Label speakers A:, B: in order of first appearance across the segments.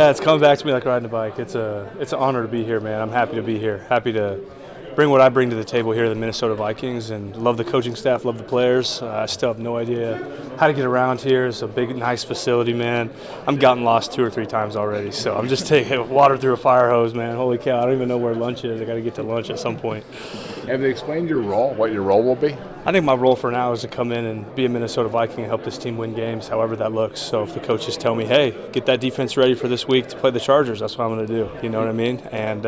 A: Yeah, it's coming back to me like riding a bike. It's an honor to be here, man. I'm happy to be here. Happy to bring what I bring to the table here at the Minnesota Vikings, and love the coaching staff, love the players. I still have no idea how to get around here. It's a big, nice facility, man. I'm gotten lost 2 or 3 times already, so I'm just taking water through a fire hose, man. Holy cow! I don't even know where lunch is. I got to get to lunch at some point.
B: Have they explained your role, what your role will be?
A: I think my role for now is to come in and be a Minnesota Viking and help this team win games, however that looks. So if the coaches tell me, hey, get that defense ready for this week to play the Chargers, that's what I'm going to do. You know what I mean? And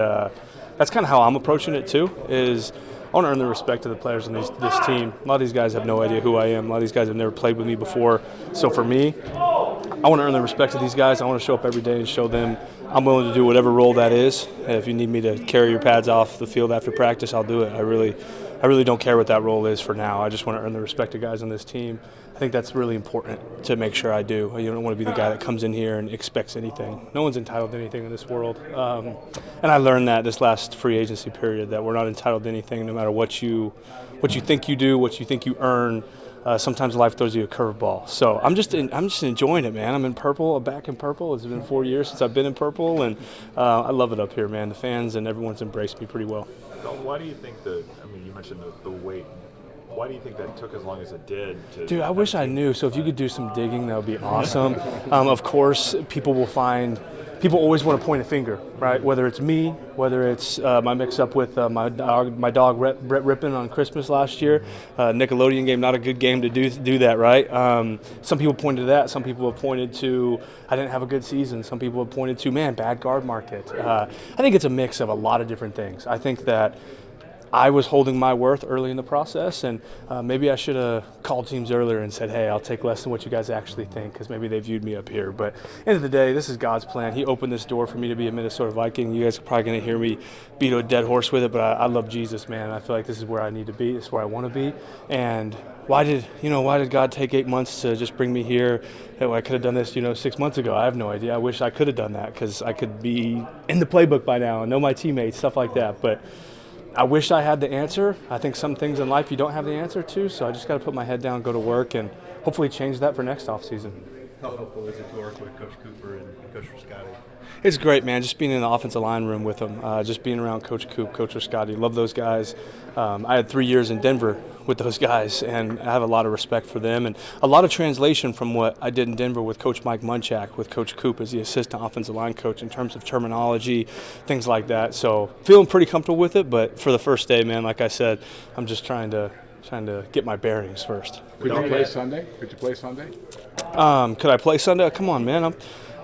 A: that's kind of how I'm approaching it too, is I want to earn the respect of the players in this team. A lot of these guys have no idea who I am. A lot of these guys have never played with me before. So for me, I want to earn the respect of these guys. I want to show up every day and show them I'm willing to do whatever role that is. If you need me to carry your pads off the field after practice, I'll do it. I really don't care what that role is for now. I just want to earn the respect of guys on this team. I think that's really important to make sure I do. You don't want to be the guy that comes in here and expects anything. No one's entitled to anything in this world. And I learned that this last free agency period, that we're not entitled to anything no matter what you think you do, what you think you earn. Sometimes life throws you a curveball. So I'm just enjoying it, man. I'm in purple. I'm back in purple. It's been 4 years since I've been in purple, and I love it up here, man. The fans and everyone's embraced me pretty well.
C: Why do you think you mentioned the weight. Why do you think that took as long as it did?
A: Dude, I wish I knew. So if you could do some digging, that would be awesome. Of course, people always want to point a finger, right? Whether it's me, whether it's my mix-up with my dog Brett Rippon on Christmas last year. Nickelodeon game, not a good game to do that, right? Some people pointed to that. Some people have pointed to I didn't have a good season. Some people have pointed to, man, bad guard market. I think it's a mix of a lot of different things. I think that I was holding my worth early in the process, and maybe I should have called teams earlier and said, hey, I'll take less than what you guys actually think, because maybe they viewed me up here. But end of the day, this is God's plan. He opened this door for me to be a Minnesota Viking. You guys are probably going to hear me beat a dead horse with it, but I love Jesus, man. I feel like this is where I need to be. This is where I want to be. And why did God take 8 months to just bring me here? I could have done this, 6 months ago. I have no idea. I wish I could have done that, because I could be in the playbook by now and know my teammates, stuff like that. But I wish I had the answer. I think some things in life you don't have the answer to, so I just got to put my head down, go to work, and hopefully change that for next offseason.
D: How helpful is it to work with Coach Cooper and Coach Rascati?
A: It's great, man. Just being in the offensive line room with them, just being around Coach Coop, Coach Rascati. Love those guys. I had 3 years in Denver with those guys, and I have a lot of respect for them, and a lot of translation from what I did in Denver with Coach Mike Munchak, with Coach Coop as the assistant offensive line coach in terms of terminology, things like that. So feeling pretty comfortable with it, but for the first day, man, like I said, I'm just trying to get my bearings first.
B: Could you play Sunday? Could
A: I play Sunday? Come on, man.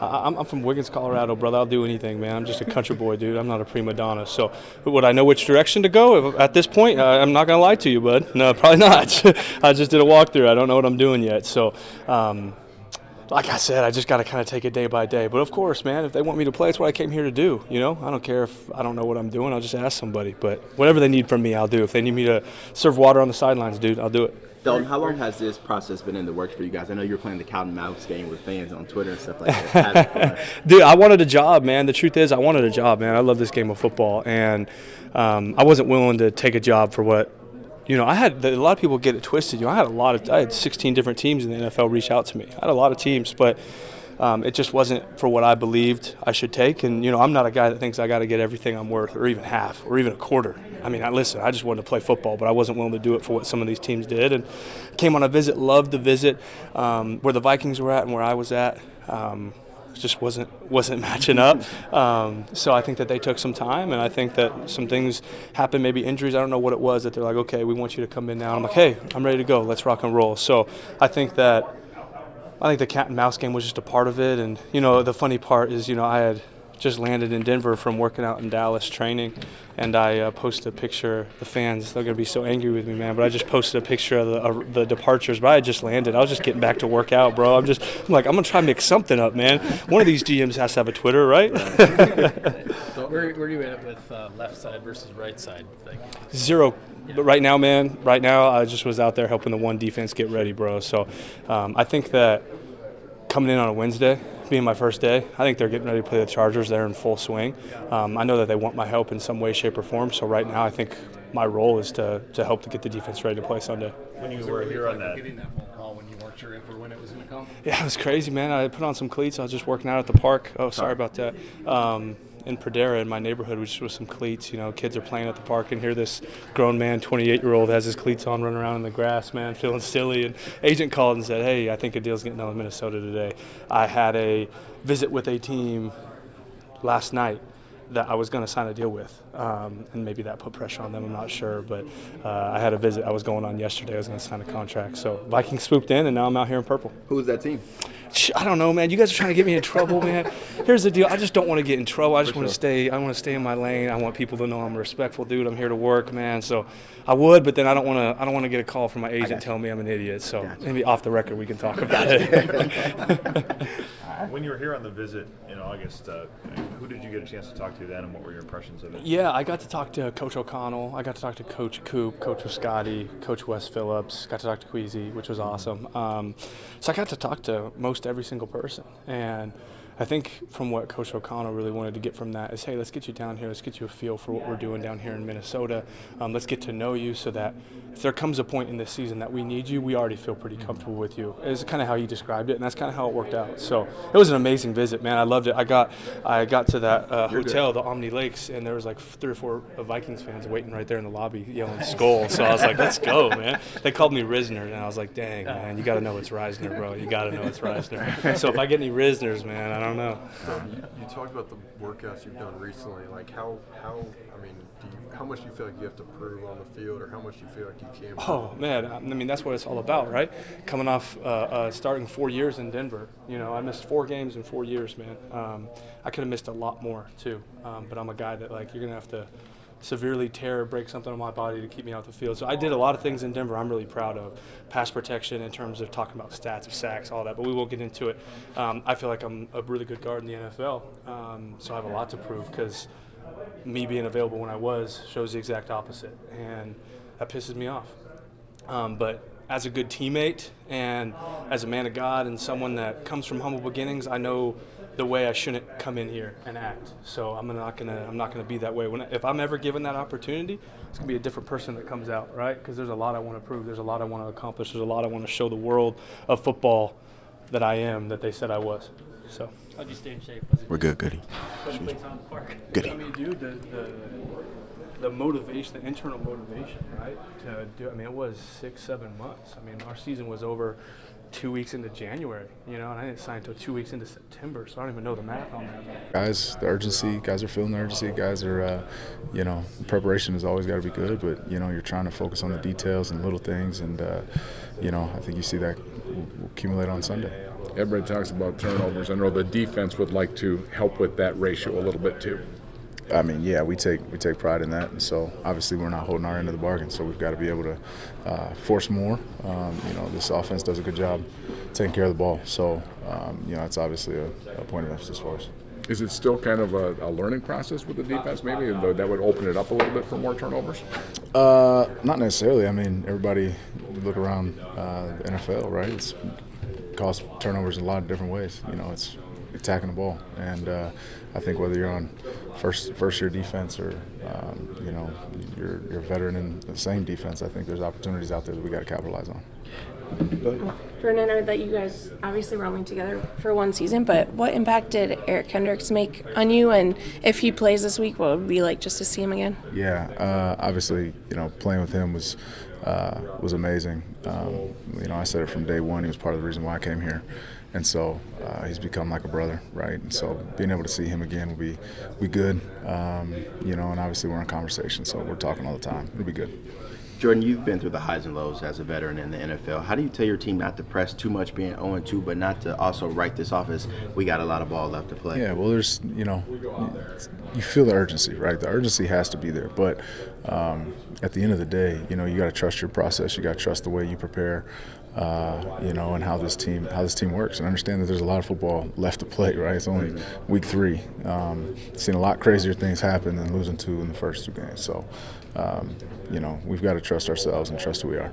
A: I'm from Wiggins, Colorado, brother. I'll do anything, man. I'm just a country boy, dude. I'm not a prima donna. So would I know which direction to go at this point? I'm not going to lie to you, bud. No, probably not. I just did a walkthrough. I don't know what I'm doing yet. So, like I said, I just got to kind of take it day by day. But, of course, man, if they want me to play, it's what I came here to do. I don't care if I don't know what I'm doing. I'll just ask somebody. But whatever they need from me, I'll do. If they need me to serve water on the sidelines, dude, I'll do it.
E: Dalton, how long has this process been in the works for you guys? I know you were playing the cat and mouse game with fans on Twitter and stuff like that.
A: Dude, I wanted a job, man. The truth is, I wanted a job, man. I love this game of football, and I wasn't willing to take a job for what. I had a lot of people get it twisted. I had 16 different teams in the NFL reach out to me. I had a lot of teams, but it just wasn't for what I believed I should take. And, I'm not a guy that thinks I got to get everything I'm worth, or even half, or even a quarter. I mean, listen, I just wanted to play football, but I wasn't willing to do it for what some of these teams did. And came on a visit, loved the visit, where the Vikings were at and where I was at. Just wasn't matching up. So I think that they took some time, and I think that some things happened, maybe injuries. I don't know what it was, that they're like, okay, we want you to come in now. I'm like, hey, I'm ready to go. Let's rock and roll. So I think the cat and mouse game was just a part of it. And, the funny part is, I had just landed in Denver from working out in Dallas training, and I posted a picture. The fans, they're going to be so angry with me, man, but I just posted a picture of the departures. But I had just landed. I was just getting back to work out, bro. I'm like, I'm going to try to mix something up, man. One of these GMs has to have a Twitter, right?
D: So where are you at with left side versus right side thing?
A: Zero. But right now, I just was out there helping the one defense get ready, bro. So I think that coming in on a Wednesday, being my first day, I think they're getting ready to play the Chargers. They're in full swing. I know that they want my help in some way, shape, or form. So right now, I think my role is to help to get the defense ready to play Sunday.
C: When you were here on that,
D: getting that phone call when you weren't temperature if or when it was going to come?
A: Yeah, it was crazy, man. I put on some cleats. I was just working out at the park. Oh, sorry about that. In Pradera, in my neighborhood, which was some cleats. You know, kids are playing at the park, and here this grown man, 28-year-old, has his cleats on, running around in the grass, man, feeling silly. And agent called and said, "Hey, I think a deal's getting done with Minnesota today." I had a visit with a team last night that I was going to sign a deal with, and maybe that put pressure on them. I'm not sure, but I had a visit I was going on yesterday. I was going to sign a contract. So Vikings swooped in, and now I'm out here in purple.
E: Who's that team?
A: I don't know, man. You guys are trying to get me in trouble, man. Here's the deal. I just don't want to get in trouble. I just want to stay. I want to stay in my lane. I want people to know I'm a respectful dude. I'm here to work, man. So I would, but then I don't want to. I don't want to get a call from my agent telling me I'm an idiot. So maybe off the record we can talk about it.
C: When you were here on the visit in August, who did you get a chance to talk to then, and what were your impressions of it?
A: Yeah, I got to talk to Coach O'Connell. I got to talk to Coach Coop, Coach Rascotti, Coach Wes Phillips. Got to talk to Queasy, which was awesome. So I got to talk to most every single person. And I think from what Coach O'Connell really wanted to get from that is, hey, let's get you down here. Let's get you a feel for what we're doing down here in Minnesota. Let's get to know you so that if there comes a point in this season that we need you, we already feel pretty comfortable with you. It's kind of how you described it, and that's kind of how it worked out. So it was an amazing visit, man. I loved it. I got to that hotel, the Omni Lakes, and there was like 3 or 4 Vikings fans waiting right there in the lobby yelling "Skull." So I was like, let's go, man. They called me Risner, and I was like, dang, man, you got to know it's Reisner, bro. You got to know it's Reisner. So if I get any Risners, man, I don't know.
F: You talked about the workouts you've done recently. Like how much do you feel like you have to prove on the field, or how much do you feel like you can prove?
A: Oh, man, I mean, that's what it's all about, right? Coming off starting 4 years in Denver. You know, I missed 4 games in 4 years, man. I could have missed a lot more, too. But I'm a guy that, like, you're going to have to severely tear or break something on my body to keep me out the field. So I did a lot of things in Denver I'm really proud of. Pass protection in terms of talking about stats of sacks, all that, but we won't get into it. I feel like I'm a really good guard in the NFL, so I have a lot to prove because me being available when I was shows the exact opposite, and that pisses me off. But as a good teammate and as a man of God and someone that comes from humble beginnings, I know the way I shouldn't come in here and act. So I'm not gonna be that way. If I'm ever given that opportunity, it's gonna be a different person that comes out, right? Because there's a lot I want to prove. There's a lot I want to accomplish. There's a lot I want to show the world of football that I am, that they said I was. So.
D: How'd you stay in shape?
E: We're good, Goody.
D: Putting plates on the park.
E: Goody.
A: I mean, dude, the motivation, the internal motivation, right? To do. I mean, it was 6-7 months. I mean, our season was over 2 weeks into January, you know, and I didn't sign until 2 weeks into September, so I don't even know the math on that.
G: Guys, the urgency, guys are feeling the urgency. Guys are, preparation has always got to be good, but, you're trying to focus on the details and little things, and, I think you see that accumulate on Sunday.
B: Everybody talks about turnovers. I know the defense would like to help with that ratio a little bit too.
G: I mean, yeah, we take pride in that, and so obviously we're not holding our end of the bargain. So we've got to be able to force more. This offense does a good job taking care of the ball. So it's obviously a point of emphasis for us.
B: Is it still kind of a learning process with the defense? Maybe that would open it up a little bit for more turnovers.
G: Not necessarily. I mean, everybody look around the NFL, right? It's caused turnovers in a lot of different ways. It's attacking the ball, and I think whether you're on first year defense or you're a veteran in the same defense, I think there's opportunities out there that we got to capitalize on.
H: Jordan, I know that you guys obviously were only together for one season, but what impact did Eric Kendricks make on you? And if he plays this week, what would it be like just to see him again?
G: Yeah, obviously, playing with him was amazing. I said it from day one. He was part of the reason why I came here. And so he's become like a brother, right? And so being able to see him again will be good. And obviously we're in conversation, so we're talking all the time. It'll be good.
E: Jordan, you've been through the highs and lows as a veteran in the NFL. How do you tell your team not to press too much being 0-2, but not to also write this off as we got a lot of ball left to play?
G: Yeah, well, there's, you feel the urgency, right? The urgency has to be there. But at the end of the day, you got to trust your process. You got to trust the way you prepare, and how this team works. And understand that there's a lot of football left to play, right? It's only week 3. Seen a lot crazier things happen than losing 2 in the first 2 games. So, we've got to trust ourselves and trust who we are.